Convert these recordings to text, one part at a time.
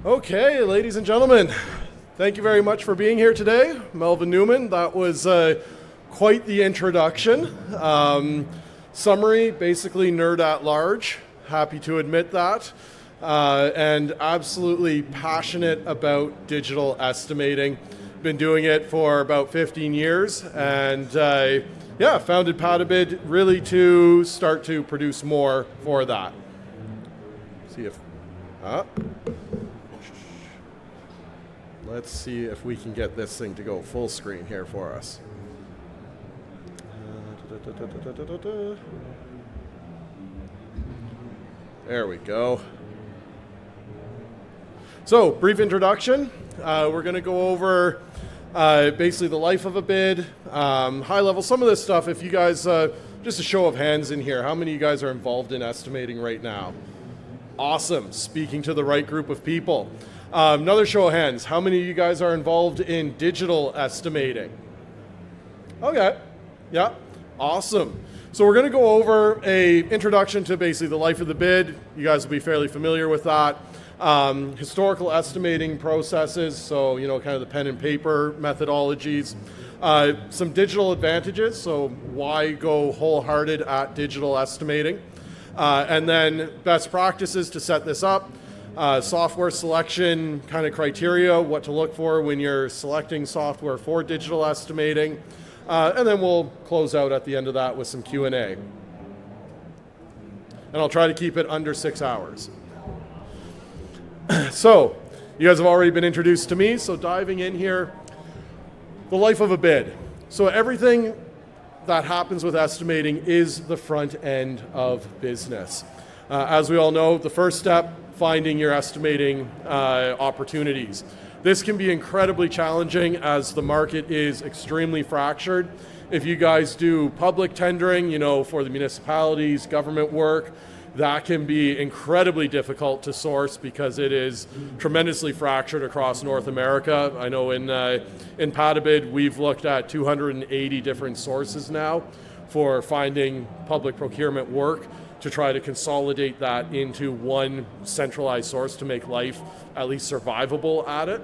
Okay, ladies and gentlemen, thank you very much for being here today. Melvin Newman, that was quite the introduction. Summary, basically nerd at large, happy to admit that, and absolutely passionate about digital estimating. Been doing it for about 15 years, and founded PataBid really to start to produce more for that. See if... Let's see if we can get this thing to go full screen here for us. There we go. So, brief introduction. We're going to go over basically the life of a bid, high level, some of this stuff. If you guys, just a show of hands in here, how many of you guys are involved in estimating right now? Awesome, speaking to the right group of people. Another show of hands. How many of you guys are involved in digital estimating? Okay, yeah, awesome. So we're going to go over a introduction to basically the life of the bid. You guys will be fairly familiar with that. Historical estimating processes, so kind of the pen and paper methodologies. Some digital advantages, so why go wholehearted at digital estimating? And then best practices to set this up. Software selection kind of criteria, what to look for when you're selecting software for digital estimating. And then we'll close out at the end of that with some Q&A. And I'll try to keep it under 6 hours. So, you guys have already been introduced to me, so diving in here, the life of a bid. So everything that happens with estimating is the front end of business. As we all know, the first step, finding your estimating opportunities. This can be incredibly challenging as the market is extremely fractured. If you guys do public tendering, for the municipalities, government work, that can be incredibly difficult to source because it is tremendously fractured across North America. I know in PataBid, we've looked at 280 different sources now for finding public procurement work to try to consolidate that into one centralized source to make life at least survivable at it.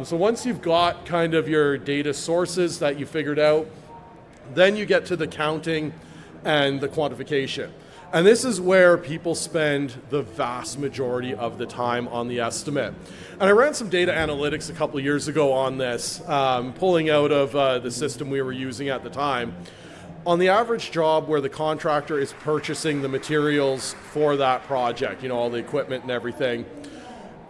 So once you've got kind of your data sources that you figured out, then you get to the counting and the quantification. And this is where people spend the vast majority of the time on the estimate. And I ran some data analytics a couple of years ago on this, pulling out of the system we were using at the time. On the average job where the contractor is purchasing the materials for that project, all the equipment and everything,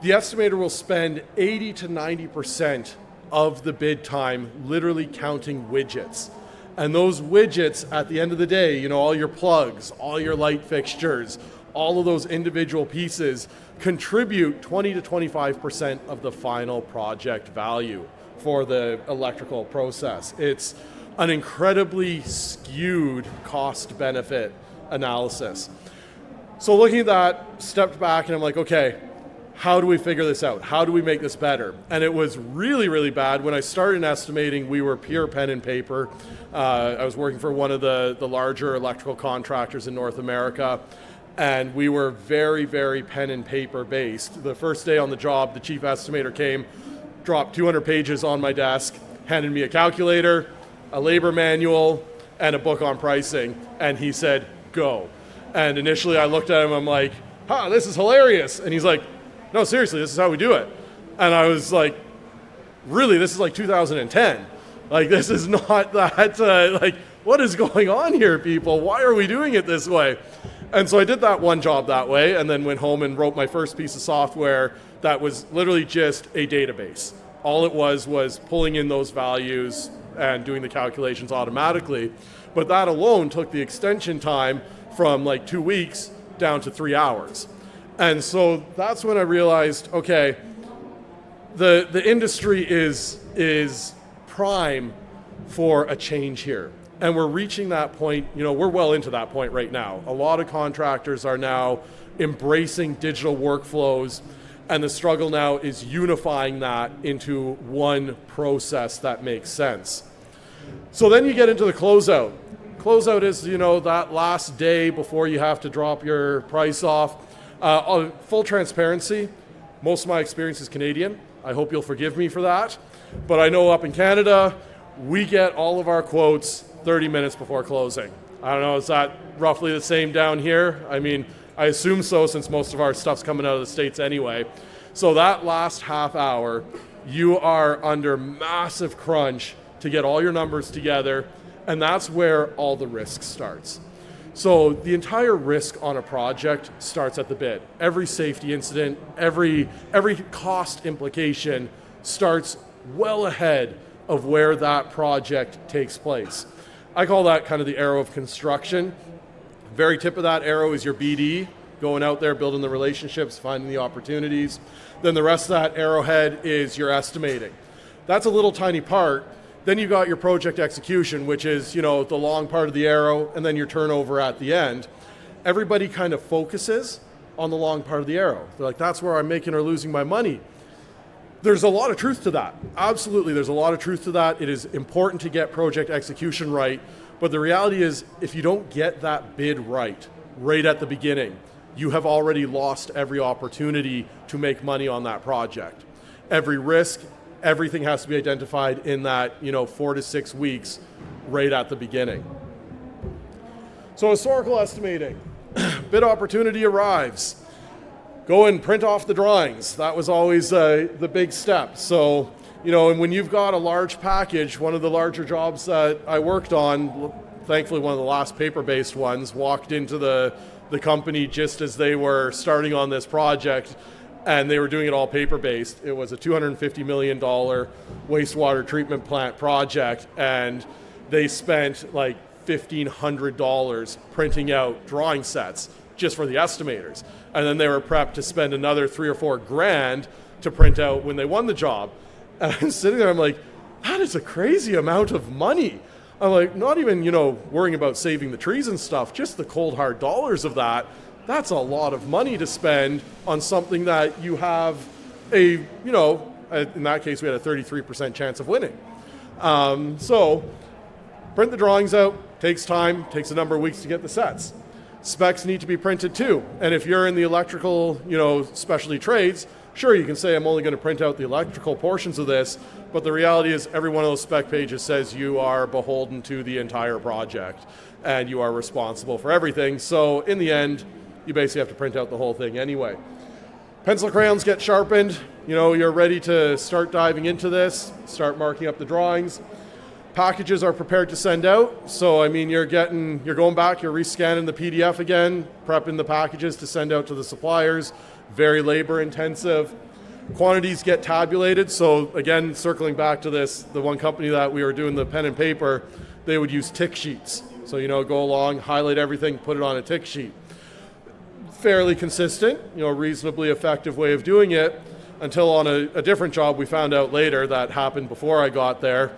the estimator will spend 80 to 90% of the bid time literally counting widgets. And those widgets, at the end of the day, all your plugs, all your light fixtures, all of those individual pieces contribute 20 to 25% of the final project value for the electrical process. It's an incredibly skewed cost-benefit analysis. So looking at that, stepped back and I'm like, okay, how do we figure this out? How do we make this better? And it was really, really bad. When I started in estimating, we were pure pen and paper. I was working for one of the larger electrical contractors in North America, and we were very, very pen and paper based. The first day on the job, the chief estimator came, dropped 200 pages on my desk, handed me a calculator, a labor manual, and a book on pricing, and he said, go. And initially I looked at him, I'm like, this is hilarious. And he's like, no, seriously, this is how we do it. And I was like, really, this is like 2010. Like, this is not that, what is going on here, people? Why are we doing it this way? And so I did that one job that way, and then went home and wrote my first piece of software that was literally just a database. All it was pulling in those values and doing the calculations automatically. But that alone took the extension time from 2 weeks down to 3 hours. And so that's when I realized, okay, the industry is prime for a change here. And we're reaching that point, we're well into that point right now. A lot of contractors are now embracing digital workflows, and the struggle now is unifying that into one process that makes sense. So then you get into the closeout. Closeout is, that last day before you have to drop your price off. Full transparency, Most of my experience is Canadian. I hope you'll forgive me for that. But I know up in Canada, we get all of our quotes 30 minutes before closing. I don't know, is that roughly the same down here? I mean, I assume so, since most of our stuff's coming out of the States anyway. So that last half hour, you are under massive crunch to get all your numbers together, and that's where all the risk starts. So the entire risk on a project starts at the bid. Every safety incident, every cost implication starts well ahead of where that project takes place. I call that kind of the arrow of construction. Very tip of that arrow is your BD, going out there, building the relationships, finding the opportunities. Then the rest of that arrowhead is your estimating. That's a little tiny part. Then you got your project execution, which is, the long part of the arrow, and then your turnover at the end. Everybody kind of focuses on the long part of the arrow. They're like, that's where I'm making or losing my money. There's a lot of truth to that. Absolutely, there's a lot of truth to that. It is important to get project execution right, but the reality is, if you don't get that bid right at the beginning, you have already lost every opportunity to make money on that project. Every risk, everything has to be identified in that 4 to 6 weeks right at the beginning. So historical estimating, bid opportunity arrives. Go and print off the drawings. That was always the big step. So, and when you've got a large package, one of the larger jobs that I worked on, thankfully one of the last paper-based ones, walked into the company just as they were starting on this project, and they were doing it all paper-based. It was a $250 million wastewater treatment plant project, and they spent like $1,500 printing out drawing sets just for the estimators. And then they were prepped to spend another $3,000 or $4,000 to print out when they won the job. And I'm sitting there, I'm like, that is a crazy amount of money. I'm like, not even, worrying about saving the trees and stuff, just the cold hard dollars of that. That's a lot of money to spend on something that you have in that case, we had a 33% chance of winning. So print the drawings out, takes time, takes a number of weeks to get the sets. Specs need to be printed too. And if you're in the electrical, specialty trades, sure, you can say I'm only going to print out the electrical portions of this, but the reality is every one of those spec pages says you are beholden to the entire project and you are responsible for everything. So in the end, you basically have to print out the whole thing anyway. Pencil crayons get sharpened. You're ready to start diving into this, start marking up the drawings. Packages are prepared to send out. So, you're going back, you're rescanning the PDF again, prepping the packages to send out to the suppliers. Very labor intensive. Quantities get tabulated. So again, circling back to this, the one company that we were doing the pen and paper, they would use tick sheets. So, go along, highlight everything, put it on a tick sheet. Fairly consistent, reasonably effective way of doing it, until on a different job we found out later that happened before I got there.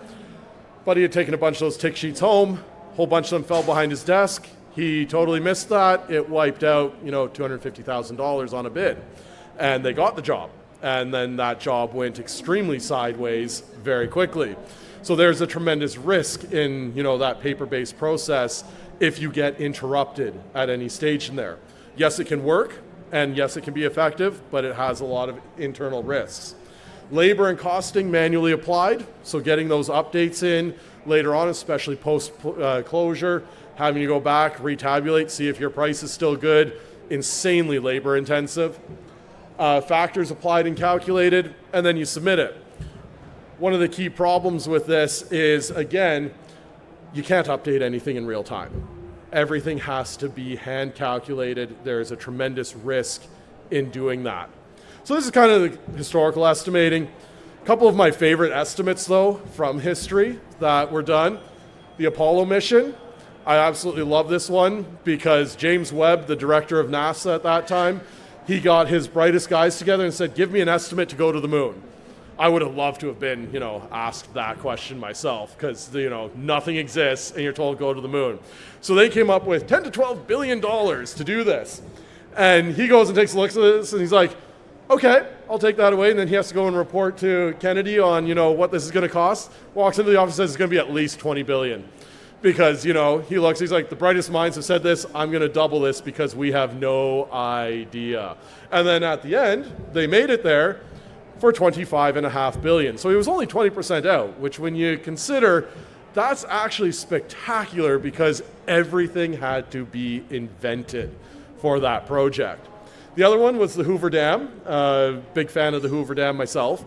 Buddy had taken a bunch of those tick sheets home, a whole bunch of them fell behind his desk. He totally missed that. It wiped out, $250,000 on a bid. And they got the job. And then that job went extremely sideways very quickly. So there's a tremendous risk in, that paper-based process if you get interrupted at any stage in there. Yes, it can work, and yes, it can be effective, but it has a lot of internal risks. Labor and costing manually applied, so getting those updates in later on, especially post-closure, having to go back, retabulate, see if your price is still good, insanely labor intensive. Factors applied and calculated, and then you submit it. One of the key problems with this is, again, you can't update anything in real time. Everything has to be hand calculated. There's a tremendous risk in doing that. So this is kind of the historical estimating. A couple of my favorite estimates, though, from history that were done. The Apollo mission. I absolutely love this one because James Webb, the director of NASA at that time, he got his brightest guys together and said, give me an estimate to go to the moon. I would have loved to have been, asked that question myself because, nothing exists and you're told go to the moon. So they came up with $10 to $12 billion to do this. And he goes and takes a look at this and he's like, okay, I'll take that away. And then he has to go and report to Kennedy on, what this is going to cost. Walks into the office and says it's going to be at least $20 billion. because, he looks, he's like, the brightest minds have said this, I'm going to double this because we have no idea. And then at the end, they made it there for $25.5 billion. So he was only 20% out, which when you consider, that's actually spectacular because everything had to be invented for that project. The other one was the Hoover Dam. Big fan of the Hoover Dam myself.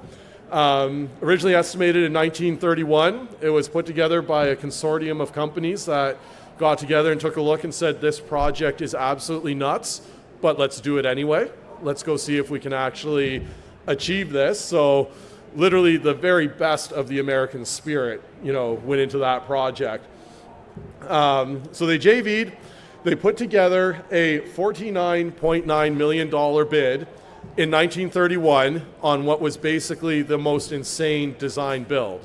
Originally estimated in 1931, it was put together by a consortium of companies that got together and took a look and said, this project is absolutely nuts, but let's do it anyway. Let's go see if we can actually achieve this. So literally the very best of the American spirit, went into that project. So they JV'd. They put together a $49.9 million bid in 1931 on what was basically the most insane design build.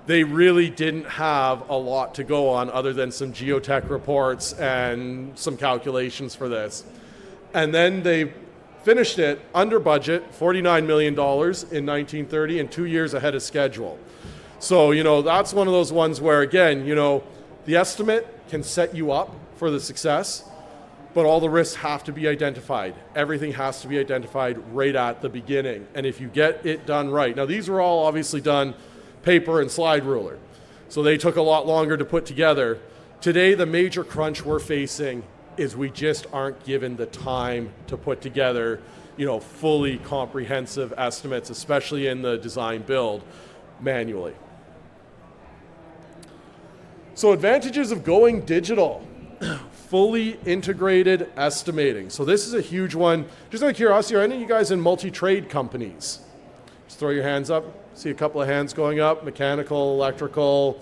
They really didn't have a lot to go on other than some geotech reports and some calculations for this. And then they finished it under budget, $49 million in 1930 and 2 years ahead of schedule. So, that's one of those ones where, again, the estimate can set you up for the success, but all the risks have to be identified. Everything has to be identified right at the beginning. And if you get it done right, now these were all obviously done paper and slide ruler, so they took a lot longer to put together. Today, the major crunch we're facing is we just aren't given the time to put together, fully comprehensive estimates, especially in the design build manually. So advantages of going digital. Fully integrated estimating. So this is a huge one. Just out of curiosity, are any of you guys in multi-trade companies? Just throw your hands up. See a couple of hands going up. Mechanical, electrical,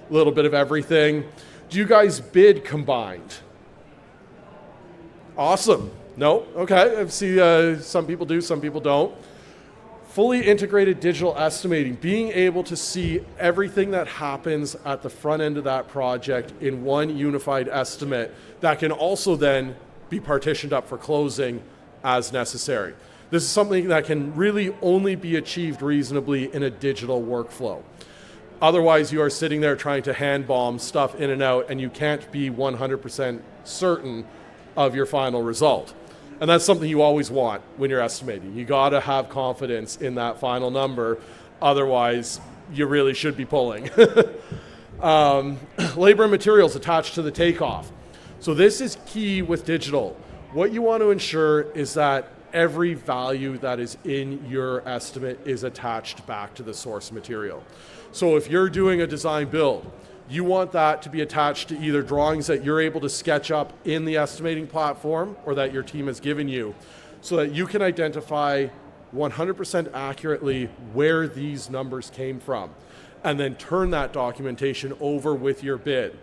a little bit of everything. Do you guys bid combined? Awesome. No? Okay. I see some people do, some people don't. Fully integrated digital estimating, being able to see everything that happens at the front end of that project in one unified estimate that can also then be partitioned up for closing as necessary. This is something that can really only be achieved reasonably in a digital workflow. Otherwise, you are sitting there trying to hand bomb stuff in and out, and you can't be 100% certain of your final result. And that's something you always want when you're estimating. You got to have confidence in that final number. Otherwise, you really should be pulling. Labor and materials attached to the takeoff. So this is key with digital. What you want to ensure is that every value that is in your estimate is attached back to the source material. So if you're doing a design build, you want that to be attached to either drawings that you're able to sketch up in the estimating platform or that your team has given you, so that you can identify 100% accurately where these numbers came from, and then turn that documentation over with your bid.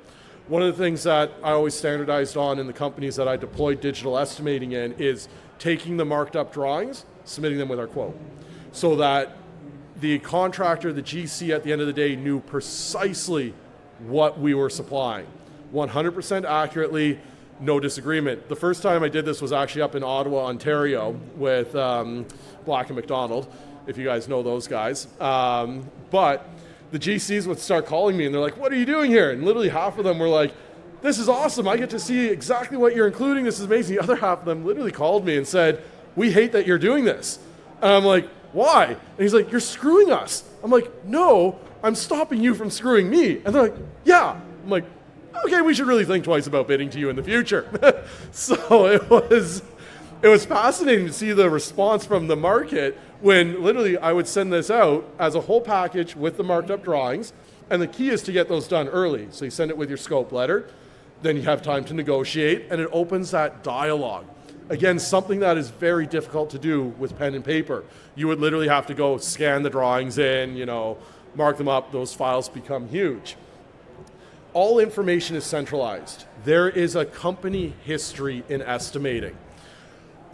One of the things that I always standardized on in the companies that I deployed digital estimating in is taking the marked up drawings, submitting them with our quote, so that the contractor, the GC at the end of the day, knew precisely what we were supplying. 100% accurately, no disagreement. The first time I did this was actually up in Ottawa, Ontario with Black & McDonald, if you guys know those guys. But the GCs would start calling me and they're like, what are you doing here? And literally half of them were like, this is awesome. I get to see exactly what you're including. This is amazing. The other half of them literally called me and said, we hate that you're doing this. And I'm like, why? And he's like, you're screwing us. I'm like, no, I'm stopping you from screwing me. And they're like, yeah. I'm like, okay, we should really think twice about bidding to you in the future. So it was fascinating to see the response from the market when literally I would send this out as a whole package with the marked up drawings. And the key is to get those done early. So you send it with your scope letter, then you have time to negotiate, and it opens that dialogue. Again, something that is very difficult to do with pen and paper. You would literally have to go scan the drawings in, mark them up, those files become huge. All information is centralized. There is a company history in estimating.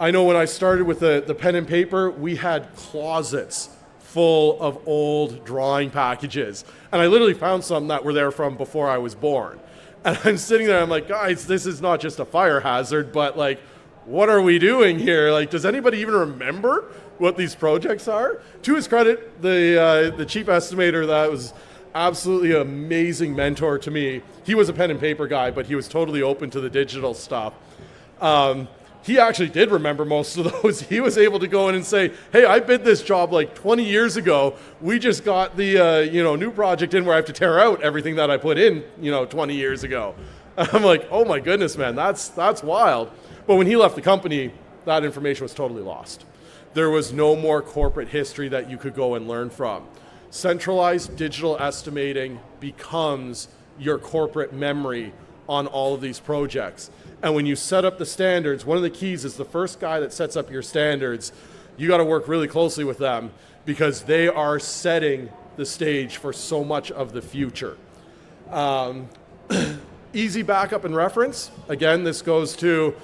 I know when I started with the pen and paper, we had closets full of old drawing packages. And I literally found some that were there from before I was born. And I'm sitting there, I'm like, guys, this is not just a fire hazard, but like, what are we doing here? Like, does anybody even remember what these projects are? To his credit, the chief estimator that was absolutely amazing mentor to me. He was a pen and paper guy, but he was totally open to the digital stuff. He actually did remember most of those. He was able to go in and say, hey, I bid this job like 20 years ago. We just got the new project in where I have to tear out everything that I put in 20 years ago. I'm like, oh my goodness, man, that's wild. But when he left the company, that information was totally lost. There was no more corporate history that you could go and learn from. Centralized digital estimating becomes your corporate memory on all of these projects. And when you set up the standards, one of the keys is the first guy that sets up your standards, you got to work really closely with them because they are setting the stage for so much of the future. Easy backup and reference. Again, this goes to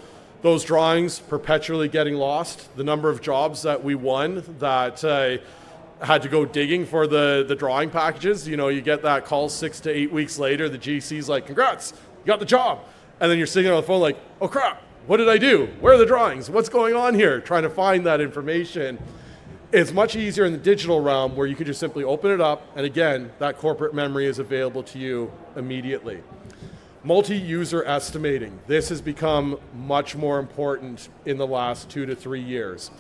those drawings perpetually getting lost. The number of jobs that we won that had to go digging for the drawing packages. You get that call 6 to 8 weeks later, the GC's like, congrats, you got the job. And then you're sitting on the phone like, oh crap, what did I do? Where are the drawings? What's going on here? Trying to find that information. It's much easier in the digital realm where you can just simply open it up. And again, that corporate memory is available to you immediately. Multi-user estimating. This has become much more important in the last 2 to 3 years.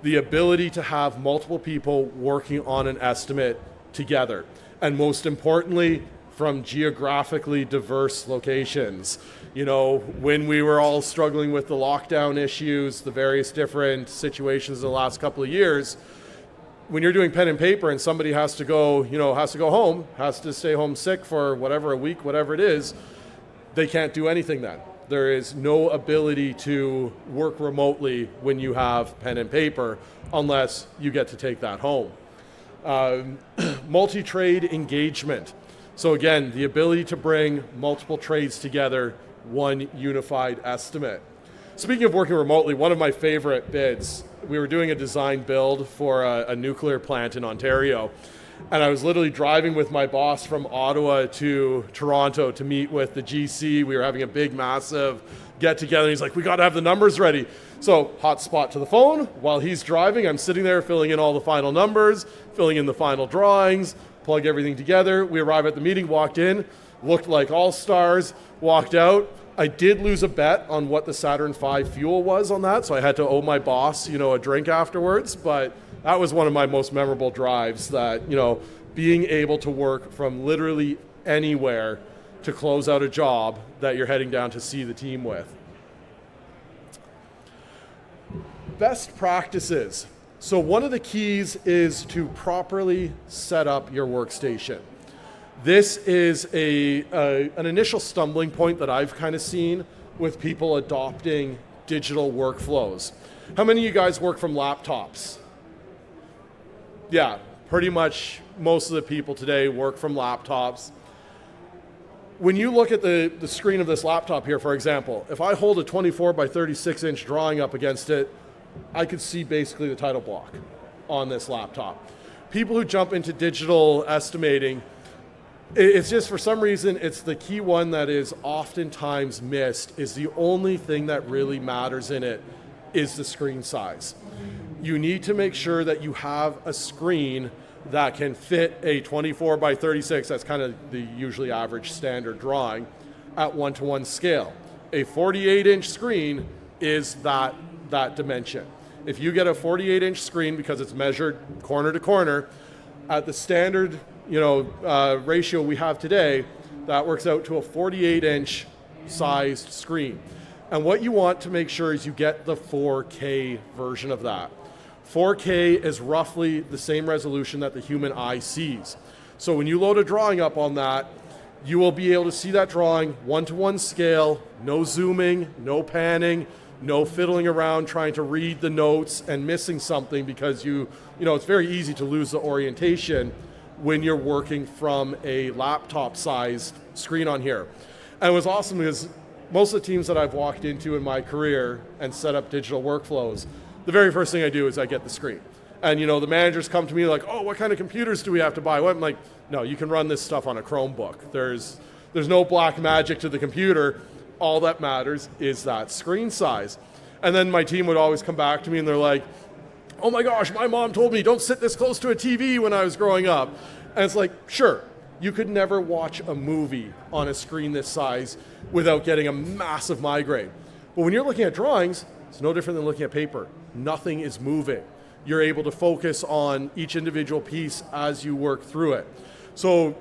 The ability to have multiple people working on an estimate together. And most importantly, from geographically diverse locations. When we were all struggling with the lockdown issues, the various different situations in the last couple of years, when you're doing pen and paper and somebody has to go home, has to stay home sick for whatever, a week, whatever it is, they can't do anything then. There is no ability to work remotely when you have pen and paper unless you get to take that home. Multi-trade engagement. So again, the ability to bring multiple trades together, one unified estimate. Speaking of working remotely, one of my favorite bids, we were doing a design build for a nuclear plant in Ontario. And I was literally driving with my boss from Ottawa to Toronto to meet with the GC. We were having a big, massive get together. He's like, we got to have the numbers ready. So hotspot to the phone. While he's driving, I'm sitting there filling in all the final numbers, filling in the final drawings, plug everything together. We arrive at the meeting, walked in, looked like all stars, walked out. I did lose a bet on what the Saturn V fuel was on that, so I had to owe my boss, a drink afterwards. But that was one of my most memorable drives, that, being able to work from literally anywhere to close out a job that you're heading down to see the team with. Best practices. So one of the keys is to properly set up your workstation. This is an initial stumbling point that I've kind of seen with people adopting digital workflows. How many of you guys work from laptops? Yeah, pretty much most of the people today work from laptops. When you look at the screen of this laptop here, for example, if I hold a 24 by 36 inch drawing up against it, I could see basically the title block on this laptop. People who jump into digital estimating, it's just, for some reason, it's the key one that is oftentimes missed, is the only thing that really matters in it is the screen size. You need to make sure that you have a screen that can fit a 24 by 36, that's kind of the usually average standard drawing, at 1-to-1 scale. A 48-inch screen is that dimension. If you get a 48-inch screen because it's measured corner to corner, at the standard ratio we have today, that works out to a 48-inch sized screen. And what you want to make sure is you get the 4K version of that. 4K is roughly the same resolution that the human eye sees. So when you load a drawing up on that, you will be able to see that drawing 1-to-1 scale, no zooming, no panning, no fiddling around trying to read the notes and missing something, because it's very easy to lose the orientation when you're working from a laptop-sized screen on here. And it was awesome because most of the teams that I've walked into in my career and set up digital workflows, the very first thing I do is I get the screen. And the managers come to me like, oh, what kind of computers do we have to buy? Well, I'm like, no, you can run this stuff on a Chromebook. There's no black magic to the computer. All that matters is that screen size. And then my team would always come back to me and they're like, oh my gosh, my mom told me don't sit this close to a TV when I was growing up. And it's like, sure, You could never watch a movie on a screen this size without getting a massive migraine. But when you're looking at drawings, it's no different than looking at paper. Nothing is moving. You're able to focus on each individual piece as you work through it. So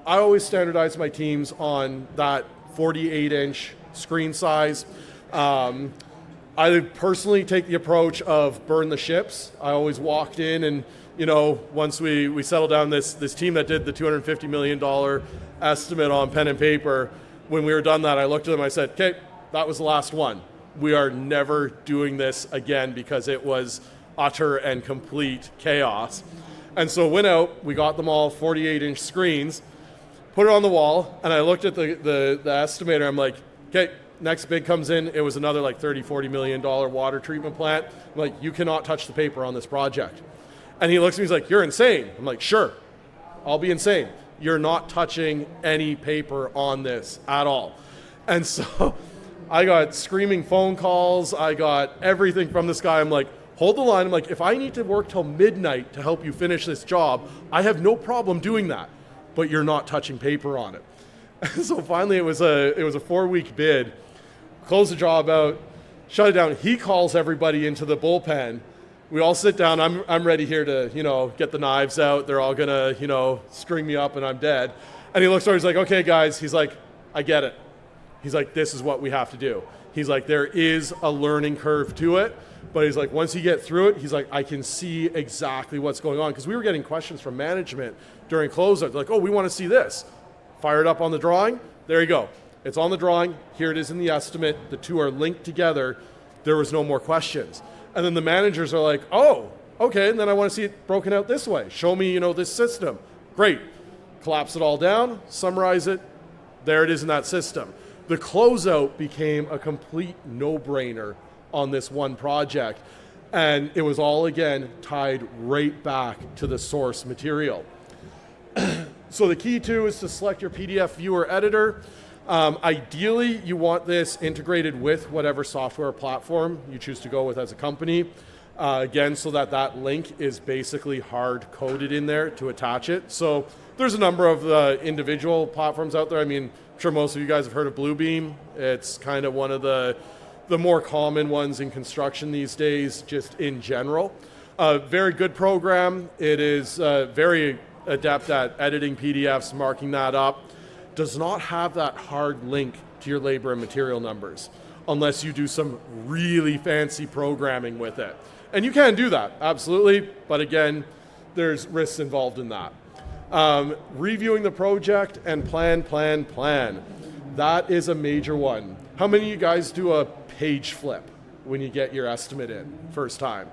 I always standardize my teams on that 48-inch screen size. I personally take the approach of burn the ships. I always walked in and, once we settled down this team that did the $250 million estimate on pen and paper, when we were done that, I looked at them, I said, okay, that was the last one. We are never doing this again because it was utter and complete chaos. And so went out, we got them all 48-inch screens, put it on the wall, and I looked at the estimator, I'm like, okay, next bid comes in, it was another like $30-40 million water treatment plant. I'm like, you cannot touch the paper on this project. And he looks at me, he's like, you're insane. I'm like, sure, I'll be insane. You're not touching any paper on this at all. And so I got screaming phone calls, I got everything from this guy. I'm like, hold the line. I'm like, if I need to work till midnight to help you finish this job, I have no problem doing that, but you're not touching paper on it. And so finally it was a 4-week bid. Close the job out, shut it down. He calls everybody into the bullpen. We all sit down. I'm ready here to, get the knives out. They're all gonna, string me up and I'm dead. And he looks over, he's like, okay, guys. He's like, I get it. He's like, this is what we have to do. He's like, there is a learning curve to it. But he's like, once you get through it, he's like, I can see exactly what's going on. Because we were getting questions from management during closeout. They're like, oh, we want to see this. Fire it up on the drawing. There you go. It's on the drawing. Here it is in the estimate. The two are linked together. There was no more questions. And then the managers are like, oh, okay. And then I want to see it broken out this way. Show me, this system. Great. Collapse it all down, summarize it. There it is in that system. The closeout became a complete no-brainer on this one project. And it was all, again, tied right back to the source material. So the key too is to select your PDF viewer editor. Ideally, you want this integrated with whatever software platform you choose to go with as a company. Again, so that link is basically hard-coded in there to attach it. So there's a number of individual platforms out there. I mean, I'm sure most of you guys have heard of Bluebeam. It's kind of one of the more common ones in construction these days, just in general. Very good program. It is very adept at editing PDFs, marking that up. Does not have that hard link to your labor and material numbers unless you do some really fancy programming with it. And you can do that, absolutely, but again, there's risks involved in that. Reviewing the project and plan. That is a major one. How many of you guys do a page flip when you get your estimate in first time?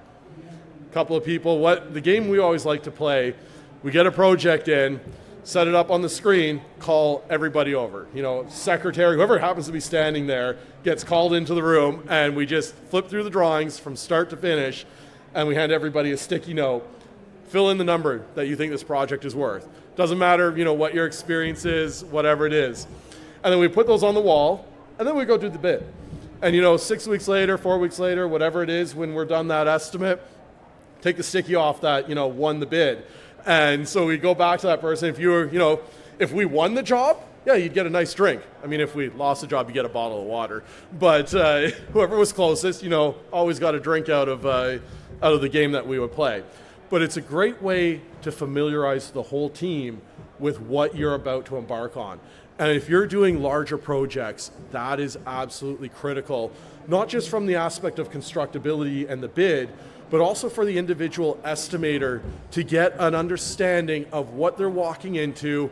A couple of people. The game we always like to play, we get a project in, set it up on the screen, call everybody over. Secretary, whoever happens to be standing there, gets called into the room, and we just flip through the drawings from start to finish, and we hand everybody a sticky note. Fill in the number that you think this project is worth. Doesn't matter, what your experience is, whatever it is. And then we put those on the wall, and then we go do the bid. And 6 weeks later, 4 weeks later, whatever it is, when we're done that estimate, take the sticky off that, won the bid. And so we go back to that person. If we won the job, yeah, you'd get a nice drink. I mean, if we lost the job, you get a bottle of water. But whoever was closest, always got a drink out of the game that we would play. But it's a great way to familiarize the whole team with what you're about to embark on. And if you're doing larger projects, that is absolutely critical, not just from the aspect of constructability and the bid, but also for the individual estimator to get an understanding of what they're walking into,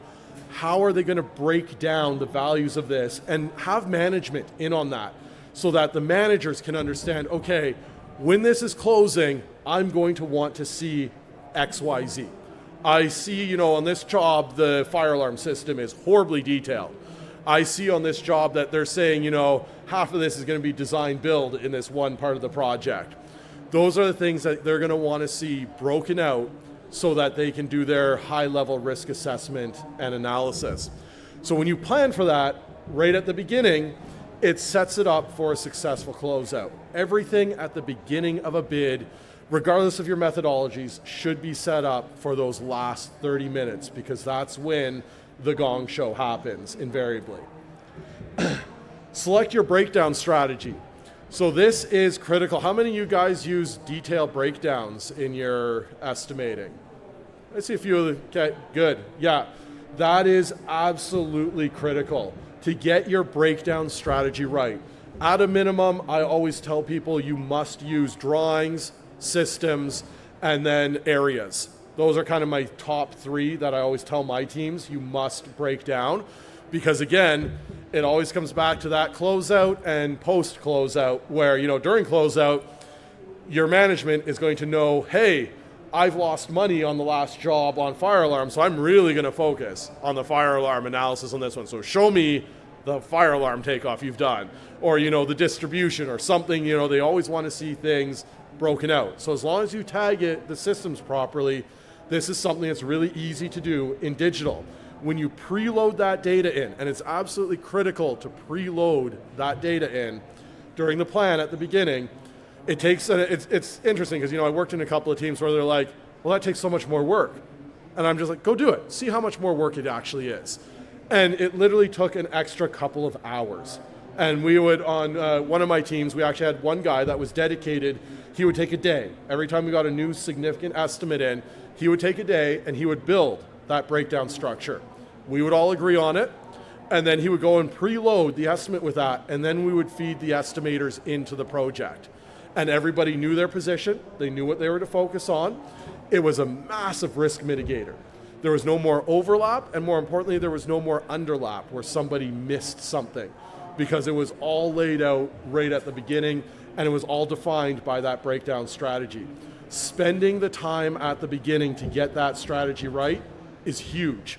how are they going to break down the values of this, and have management in on that so that the managers can understand, okay, when this is closing, I'm going to want to see X, Y, Z. I see, on this job, the fire alarm system is horribly detailed. I see on this job that they're saying, half of this is going to be design build in this one part of the project. Those are the things that they're going to want to see broken out so that they can do their high-level risk assessment and analysis. So when you plan for that right at the beginning, it sets it up for a successful closeout. Everything at the beginning of a bid, regardless of your methodologies, should be set up for those last 30 minutes because that's when the gong show happens invariably. Select your breakdown strategy. So this is critical. How many of you guys use detailed breakdowns in your estimating? I see a few of the, okay, good. Yeah, that is absolutely critical to get your breakdown strategy right. At a minimum, I always tell people you must use drawings, systems, and then areas. Those are kind of my top three that I always tell my teams you must break down, because again, it always comes back to that closeout and post closeout where, during closeout, your management is going to know, hey, I've lost money on the last job on fire alarm, so I'm really going to focus on the fire alarm analysis on this one. So show me the fire alarm takeoff you've done, or the distribution or something. They always want to see things broken out. So as long as you tag the systems properly, this is something that's really easy to do in digital. When you preload that data in, and it's absolutely critical to preload that data in during the plan at the beginning, it takes, it's interesting because, I worked in a couple of teams where they're like, well, that takes so much more work. And I'm just like, go do it. See how much more work it actually is. And it literally took an extra couple of hours. And we would, on one of my teams, we actually had one guy that was dedicated. He would take a day. Every time we got a new significant estimate in, he would take a day and he would build that breakdown structure. We would all agree on it. And then he would go and preload the estimate with that. And then we would feed the estimators into the project. And everybody knew their position. They knew what they were to focus on. It was a massive risk mitigator. There was no more overlap, and more importantly, there was no more underlap where somebody missed something, because it was all laid out right at the beginning, and it was all defined by that breakdown strategy. Spending the time at the beginning to get that strategy right is huge.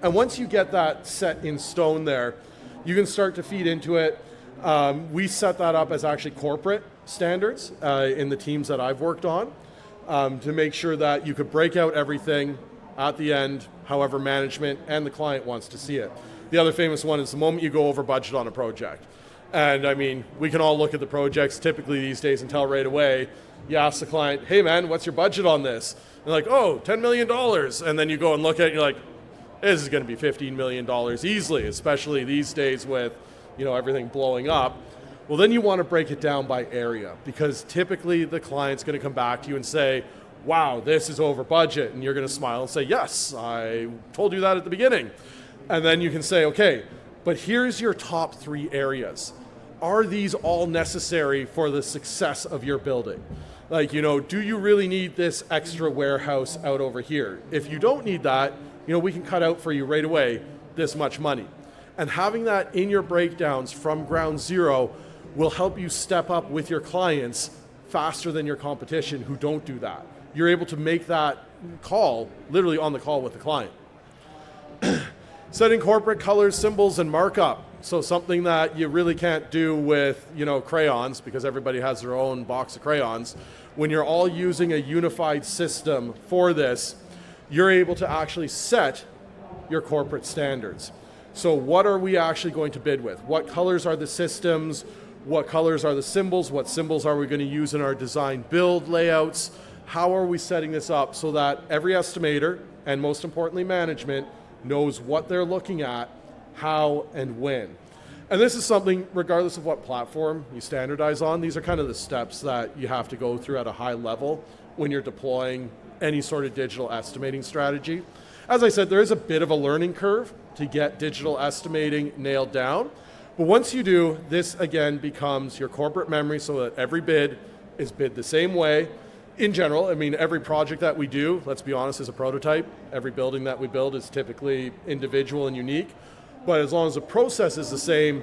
And once you get that set in stone there, you can start to feed into it. We set that up as actually corporate standards in the teams that I've worked on, to make sure that you could break out everything at the end, however management and the client wants to see it. The other famous one is the moment you go over budget on a project. And I mean, we can all look at the projects typically these days and tell right away. You ask the client, hey man, what's your budget on this? And they're like, oh, $10 million. And then you go and look at it and you're like, this is going to be $15 million easily, especially these days with everything blowing up. Well, then you want to break it down by area, because typically the client's going to come back to you and say, wow, this is over budget. And you're going to smile and say, yes, I told you that at the beginning. And then you can say, okay, but here's your top three areas. Are these all necessary for the success of your building? Like, do you really need this extra warehouse out over here? If you don't need that, we can cut out for you right away this much money. And having that in your breakdowns from ground zero will help you step up with your clients faster than your competition who don't do that. You're able to make that call literally on the call with the client. Setting corporate colors, symbols, and markup. So something that you really can't do with crayons, because everybody has their own box of crayons. When you're all using a unified system for this, you're able to actually set your corporate standards. So what are we actually going to bid with? What colors are the systems? What colors are the symbols? What symbols are we going to use in our design build layouts? How are we setting this up so that every estimator, and most importantly management, knows what they're looking at, how and when? And this is something, regardless of what platform you standardize on, these are kind of the steps that you have to go through at a high level when you're deploying any sort of digital estimating strategy. As I said, there is a bit of a learning curve to get digital estimating nailed down. But once you do, this again becomes your corporate memory so that every bid is bid the same way. In general, I mean, every project that we do, let's be honest, is a prototype. Every building that we build is typically individual and unique. But as long as the process is the same,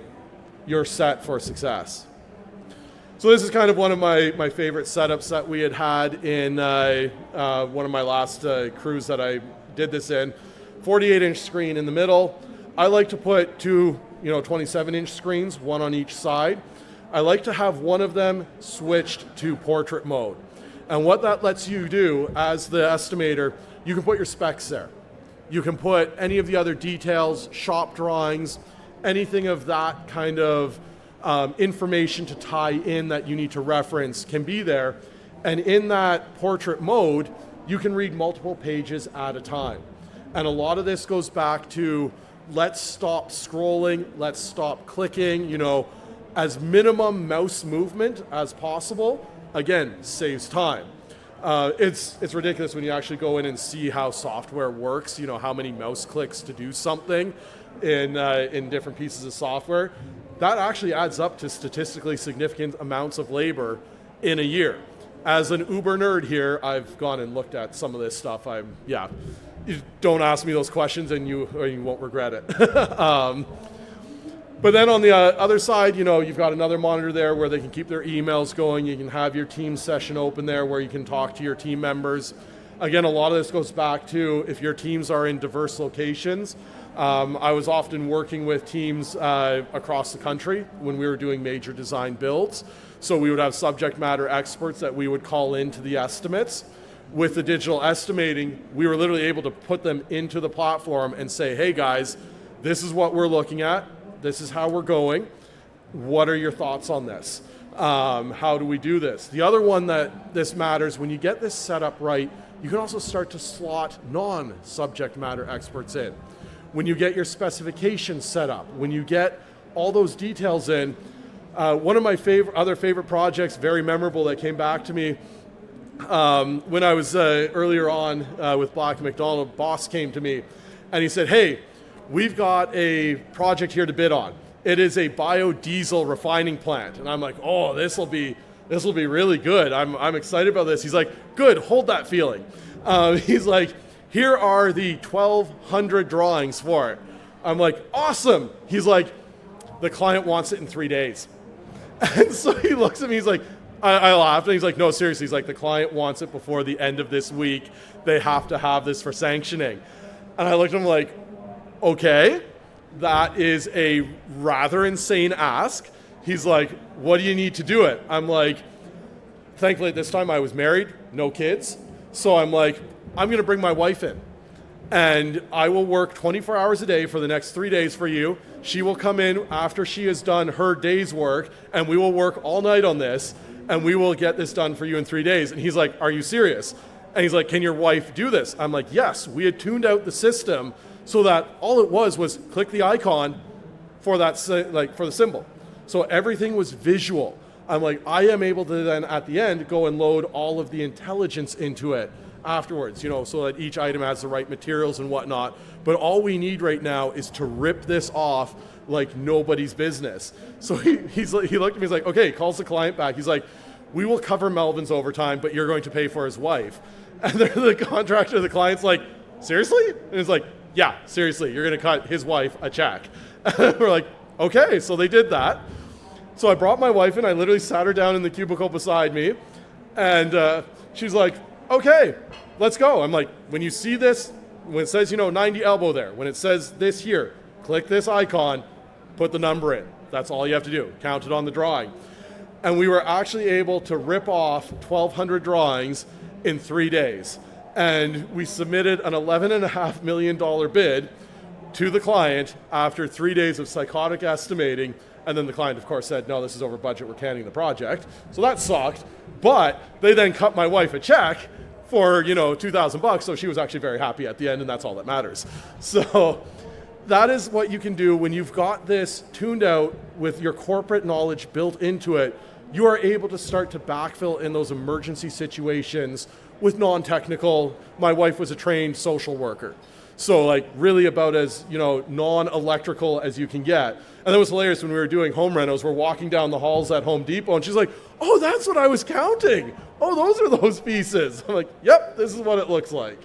you're set for success. So this is kind of one of my favorite setups that we had in one of my last crews that I did this in. 48-inch screen in the middle. I like to put two 27-inch screens, one on each side. I like to have one of them switched to portrait mode. And what that lets you do as the estimator, you can put your specs there. You can put any of the other details, shop drawings, anything of that kind of information to tie in that you need to reference can be there. And in that portrait mode, you can read multiple pages at a time. And a lot of this goes back to let's stop scrolling, let's stop clicking, as minimum mouse movement as possible. Again, saves time. It's ridiculous when you actually go in and see how software works, how many mouse clicks to do something in different pieces of software. That actually adds up to statistically significant amounts of labor in a year. As an Uber nerd here, I've gone and looked at some of this stuff. You don't ask me those questions and you won't regret it. But then on the other side, you've got another monitor there where they can keep their emails going. You can have your team session open there where you can talk to your team members. Again, a lot of this goes back to if your teams are in diverse locations. I was often working with teams across the country when we were doing major design builds. So we would have subject matter experts that we would call into the estimates. With the digital estimating, we were literally able to put them into the platform and say, hey guys, this is what we're looking at. This is how we're going. What are your thoughts on this? How do we do this? The other one that this matters, when you get this set up right, you can also start to slot non-subject matter experts in. When you get your specifications set up, when you get all those details in, one of my other favorite projects, very memorable, that came back to me when I was earlier on with Black & McDonald, boss came to me and he said, hey, we've got a project here to bid on. It is a biodiesel refining plant. And I'm like, oh, this will be really good. I'm excited about this. He's like, good, hold that feeling. He's like, here are the 1,200 drawings for it. I'm like, awesome. He's like, the client wants it in 3 days. And so he looks at me, he's like, I laughed, and he's like, no, seriously. He's like, the client wants it before the end of this week. They have to have this for sanctioning. And I looked at him like, okay, that is a rather insane ask. He's like, what do you need to do it? I'm like, thankfully at this time I was married, no kids. So I'm like, I'm gonna bring my wife in and I will work 24 hours a day for the next 3 days for you. She will come in after she has done her day's work and we will work all night on this and we will get this done for you in 3 days. And he's like, are you serious? And he's like, can your wife do this? I'm like, yes, we had tuned out the system so that all it was click the icon for that, for the symbol. So everything was visual. I'm like, I am able to then at the end go and load all of the intelligence into it afterwards, so that each item has the right materials and whatnot. But all we need right now is to rip this off like nobody's business. So he looked at me, he's like, okay, calls the client back. He's like, we will cover Melvin's overtime, but you're going to pay for his wife. And the contractor, the client's like, seriously? And he's like, yeah, seriously, you're going to cut his wife a check. And we're like, okay, so they did that. So I brought my wife in, I literally sat her down in the cubicle beside me, and she's like, okay, let's go. I'm like, when you see this, when it says, 90 elbow there, when it says this here, click this icon, put the number in. That's all you have to do, count it on the drawing. And we were actually able to rip off 1,200 drawings in 3 days. And we submitted an $11.5 million bid to the client after 3 days of psychotic estimating. And then the client, of course, said, no, this is over budget, we're canning the project. So that sucked. But they then cut my wife a check for, $2,000. So she was actually very happy at the end, and that's all that matters. So that is what you can do when you've got this tuned out with your corporate knowledge built into it. You are able to start to backfill in those emergency situations with non-technical. My wife was a trained social worker. So really about as, non-electrical as you can get. And that was hilarious when we were doing home renos. We're walking down the halls at Home Depot and she's like, oh, that's what I was counting. Oh, those are those pieces. I'm like, yep, this is what it looks like.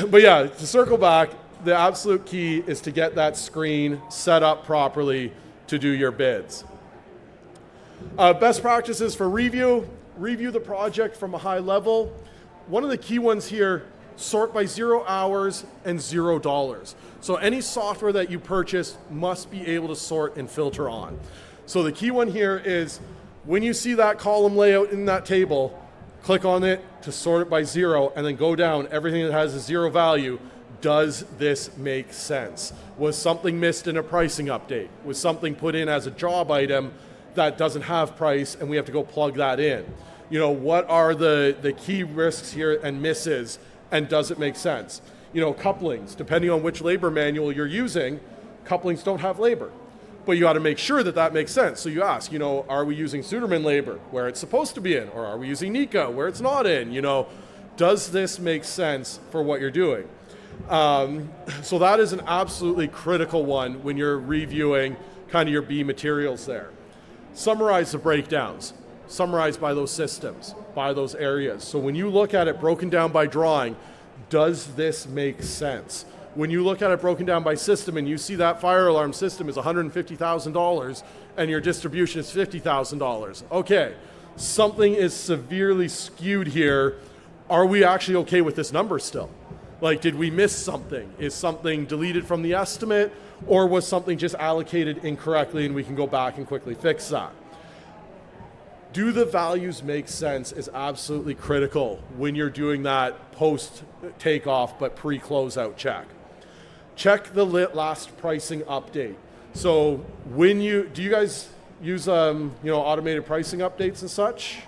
But yeah, to circle back, the absolute key is to get that screen set up properly to do your bids. Best practices for review the project from a high level. One of the key ones here, sort by 0 hours and $0. So any software that you purchase must be able to sort and filter on. So the key one here is when you see that column layout in that table, click on it to sort it by 0 and then go down everything that has a 0 value. Does this make sense? Was something missed in a pricing update? Was something put in as a job item that doesn't have price and we have to go plug that in? What are the key risks here and misses, and does it make sense? couplings, depending on which labor manual you're using, couplings don't have labor. But you got to make sure that that makes sense. So you ask, are we using Suderman labor where it's supposed to be in? Or are we using NECA where it's not in? Does this make sense for what you're doing? So that is an absolutely critical one when you're reviewing kind of your B materials there. Summarize the breakdowns. Summarize by those systems, by those areas. So when you look at it broken down by drawing, does this make sense? When you look at it broken down by system and you see that fire alarm system is $150,000 and your distribution is $50,000, okay, something is severely skewed here. Are we actually okay with this number still? Like, did we miss something? Is something deleted from the estimate, or was something just allocated incorrectly and we can go back and quickly fix that? Do the values make sense is absolutely critical when you're doing that post takeoff but pre-closeout check. Check the last pricing update. So do you guys use automated pricing updates and such?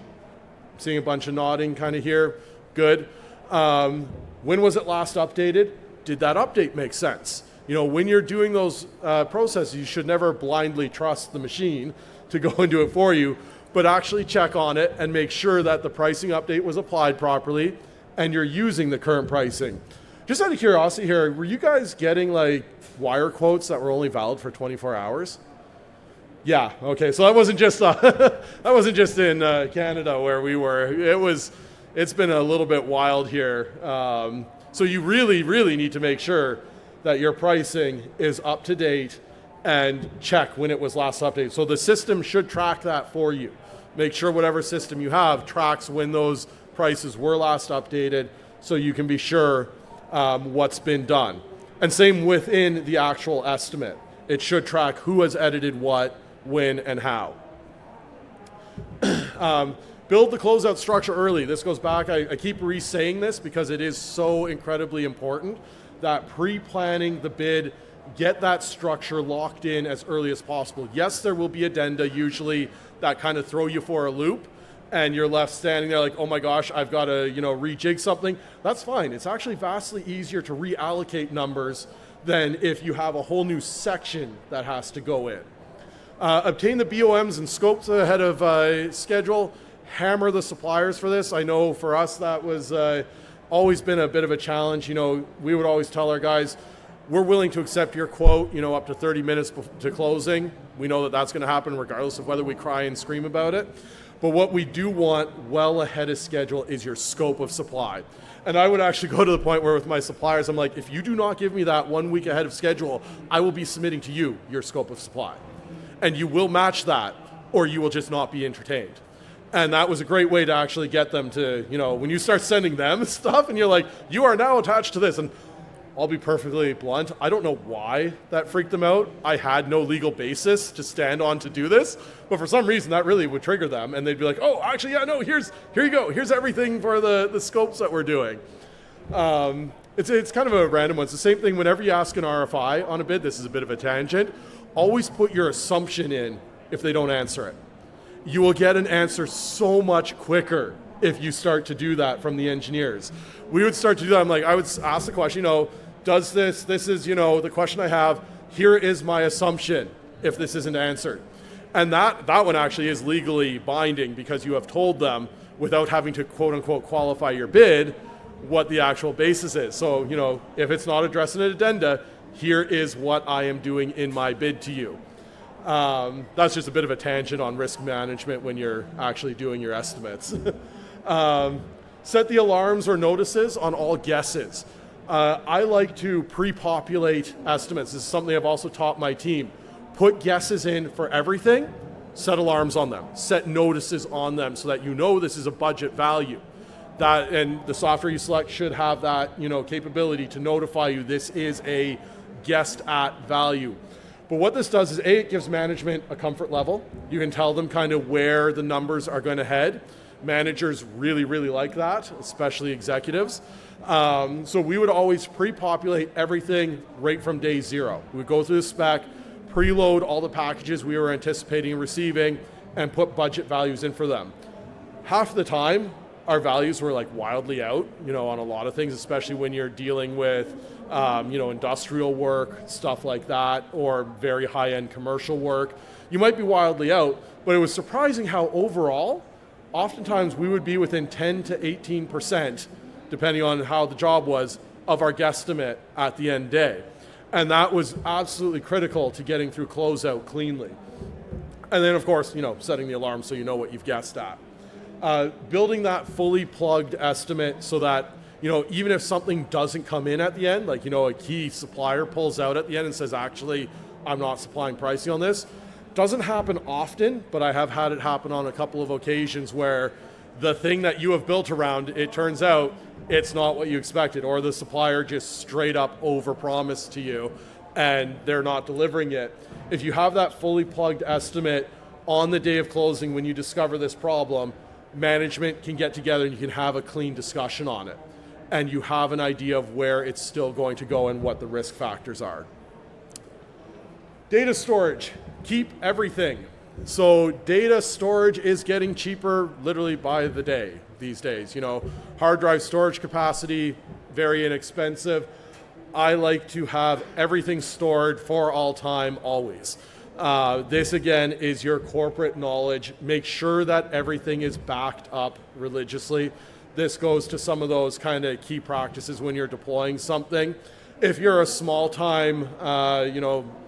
I'm seeing a bunch of nodding kind of here. Good. When was it last updated? Did that update make sense? When you're doing those processes, you should never blindly trust the machine to go and do it for you, but actually check on it and make sure that the pricing update was applied properly and you're using the current pricing. Just out of curiosity here, were you guys getting like wire quotes that were only valid for 24 hours? Yeah, okay, so that wasn't just in Canada where we were. It's been a little bit wild here. So you really, really need to make sure that your pricing is up to date and check when it was last updated. So the system should track that for you. Make sure whatever system you have tracks when those prices were last updated so you can be sure what's been done. And same within the actual estimate. It should track who has edited what, when, and how. Build the closeout structure early. This goes back, I keep re-saying this because it is so incredibly important that pre-planning the bid, get that structure locked in as early as possible. Yes, there will be addenda usually that kind of throw you for a loop and you're left standing there like, oh my gosh, I've got to rejig something. That's fine. It's actually vastly easier to reallocate numbers than if you have a whole new section that has to go in. Obtain the BOMs and scopes ahead of schedule. Hammer the suppliers for this. I know for us that was always been a bit of a challenge. We would always tell our guys, we're willing to accept your quote, up to 30 minutes to closing. We know that that's going to happen regardless of whether we cry and scream about it. But what we do want well ahead of schedule is your scope of supply. And I would actually go to the point where with my suppliers, I'm like, if you do not give me that 1 week ahead of schedule, I will be submitting to you your scope of supply. And you will match that, or you will just not be entertained. And that was a great way to actually get them to, when you start sending them stuff and you're like, you are now attached to this. And I'll be perfectly blunt, I don't know why that freaked them out. I had no legal basis to stand on to do this, but for some reason that really would trigger them and they'd be like, oh, actually, yeah, no, here you go. Here's everything for the scopes that we're doing. It's kind of a random one. It's the same thing whenever you ask an RFI on a bid, this is a bit of a tangent, always put your assumption in if they don't answer it. You will get an answer so much quicker if you start to do that from the engineers. We would start to do that. I would ask the question, does this is, the question I have, here is my assumption if this isn't answered. And that one actually is legally binding because you have told them without having to quote unquote qualify your bid what the actual basis is. So, if it's not addressed in an addenda, here is what I am doing in my bid to you. That's just a bit of a tangent on risk management when you're actually doing your estimates. Set the alarms or notices on all guesses. I like to pre-populate estimates. This is something I've also taught my team. Put guesses in for everything, set alarms on them, set notices on them so that this is a budget value. And the software you select should have that capability to notify you this is a guessed at value. But what this does is it gives management a comfort level. You can tell them kind of where the numbers are going to head. Managers really, really like that, especially executives. So we would always pre-populate everything right from day zero. We would go through the spec, preload all the packages we were anticipating receiving, and put budget values in for them. Half the time, our values were like wildly out, on a lot of things, especially when you're dealing with, industrial work, stuff like that, or very high-end commercial work. You might be wildly out, but it was surprising how overall, oftentimes we would be within 10 to 18%, depending on how the job was, of our guesstimate at the end day. And that was absolutely critical to getting through closeout cleanly. And then, of course, setting the alarm so you know what you've guessed at. Building that fully plugged estimate so that, even if something doesn't come in at the end, like, a key supplier pulls out at the end and says, actually, I'm not supplying pricing on this. Doesn't happen often, but I have had it happen on a couple of occasions where the thing that you have built around, it turns out it's not what you expected, or the supplier just straight up overpromised to you and they're not delivering it. If you have that fully plugged estimate on the day of closing when you discover this problem, management can get together and you can have a clean discussion on it. And you have an idea of where it's still going to go and what the risk factors are. Data storage, keep everything. So data storage is getting cheaper literally by the day these days. Hard drive storage capacity, very inexpensive. I like to have everything stored for all time, always. This again is your corporate knowledge. Make sure that everything is backed up religiously. This goes to some of those kind of key practices when you're deploying something. If you're a small-time,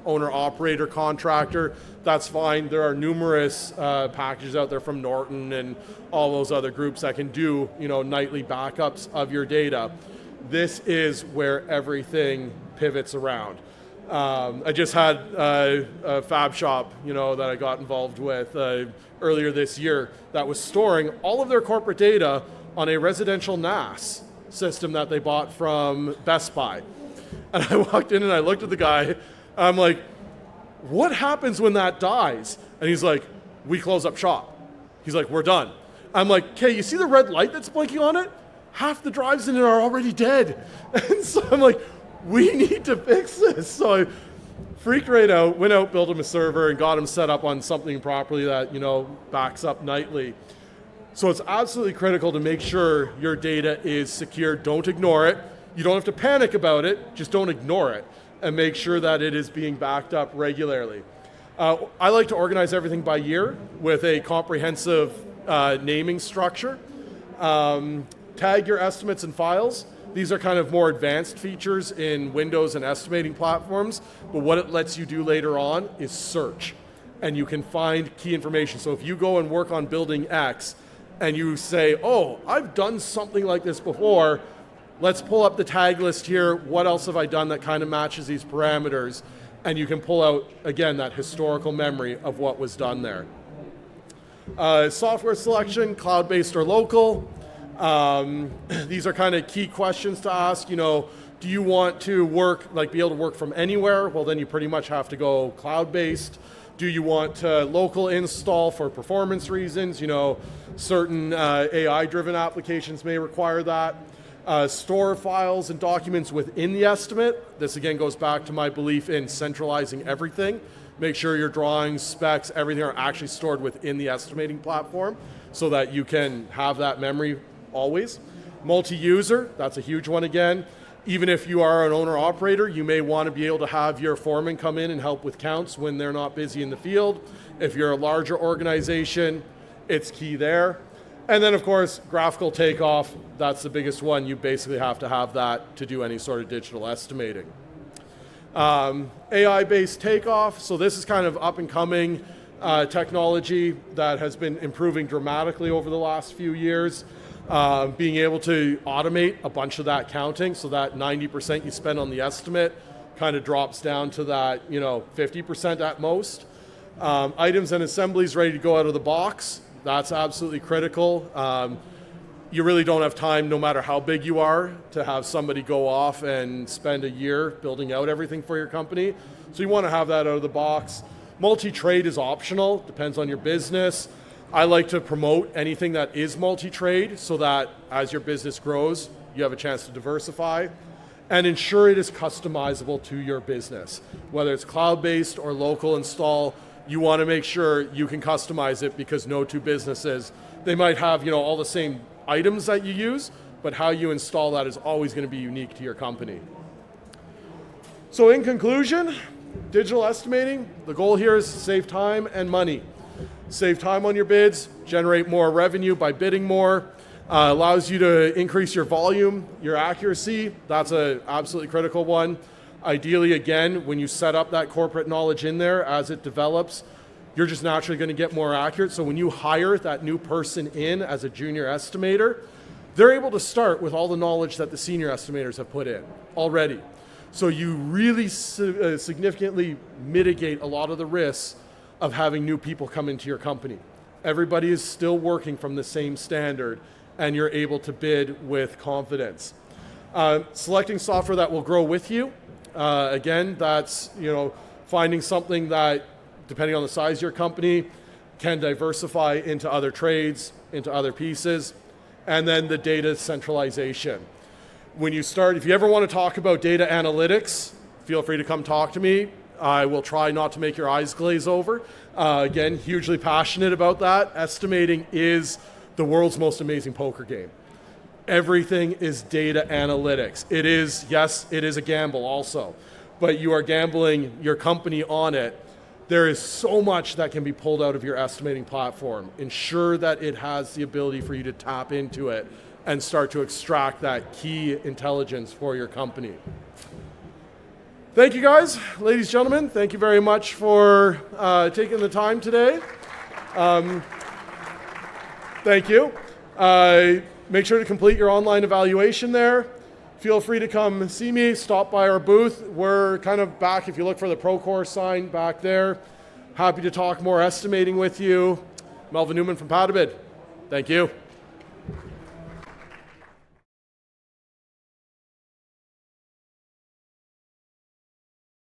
owner-operator contractor, that's fine. There are numerous packages out there from Norton and all those other groups that can do, nightly backups of your data. This is where everything pivots around. I just had a fab shop, that I got involved with earlier this year that was storing all of their corporate data on a residential NAS system that they bought from Best Buy. And I walked in and I looked at the guy, I'm like, what happens when that dies? And he's like, we close up shop. He's like, we're done. I'm like, okay, you see the red light that's blinking on it? Half the drives in it are already dead. And so I'm like, we need to fix this. So I freaked right out, went out, built him a server and got him set up on something properly that, backs up nightly. So it's absolutely critical to make sure your data is secure. Don't ignore it. You don't have to panic about it, just don't ignore it and make sure that it is being backed up regularly. I like to organize everything by year with a comprehensive naming structure. Tag your estimates and files. These are kind of more advanced features in Windows and estimating platforms, but what it lets you do later on is search, and you can find key information. So if you go and work on building X, and you say, oh, I've done something like this before, let's pull up the tag list here. What else have I done that kind of matches these parameters? And you can pull out, again, that historical memory of what was done there. Software selection, cloud-based or local. These are kind of key questions to ask. Do you want to be able to work from anywhere? Well, then you pretty much have to go cloud-based. Do you want to local install for performance reasons? Certain AI-driven applications may require that. Store files and documents within the estimate. This again goes back to my belief in centralizing everything. Make sure your drawings, specs, everything are actually stored within the estimating platform so that you can have that memory always. Multi-user, that's a huge one again. Even if you are an owner-operator, you may want to be able to have your foreman come in and help with counts when they're not busy in the field. If you're a larger organization, it's key there. And then, of course, graphical takeoff, that's the biggest one. You basically have to have that to do any sort of digital estimating. AI-based takeoff, so this is kind of up-and-coming technology that has been improving dramatically over the last few years. Being able to automate a bunch of that counting so that 90% you spend on the estimate kind of drops down to that 50% at most. Items and assemblies ready to go out of the box. That's absolutely critical. You really don't have time, no matter how big you are, to have somebody go off and spend a year building out everything for your company. So you want to have that out of the box. Multi-trade is optional, depends on your business. I like to promote anything that is multi-trade so that as your business grows, you have a chance to diversify. And ensure it is customizable to your business. Whether it's cloud-based or local install, you want to make sure you can customize it because no two businesses, they might have all the same items that you use, but how you install that is always going to be unique to your company. So in conclusion, digital estimating, the goal here is to save time and money. Save time on your bids, generate more revenue by bidding more, allows you to increase your volume, your accuracy. That's an absolutely critical one. Ideally, again, when you set up that corporate knowledge in there as it develops, you're just naturally going to get more accurate. So when you hire that new person in as a junior estimator, they're able to start with all the knowledge that the senior estimators have put in already. So you really significantly mitigate a lot of the risks of having new people come into your company. Everybody is still working from the same standard, and you're able to bid with confidence. Selecting software that will grow with you. Again, that's finding something that, depending on the size of your company, can diversify into other trades, into other pieces, and then the data centralization. When you start, if you ever want to talk about data analytics, feel free to come talk to me. I will try not to make your eyes glaze over. Again, hugely passionate about that. Estimating is the world's most amazing poker game. Everything is data analytics. It is, yes, it is a gamble also, but you are gambling your company on it. There is so much that can be pulled out of your estimating platform. Ensure that it has the ability for you to tap into it and start to extract that key intelligence for your company. Thank you guys, ladies and gentlemen. Thank you very much for taking the time today. Thank you. Make sure to complete your online evaluation there. Feel free to come see me, stop by our booth. We're kind of back, if you look for the Procore sign back there. Happy to talk more estimating with you. Melvin Newman from PataBid. Thank you.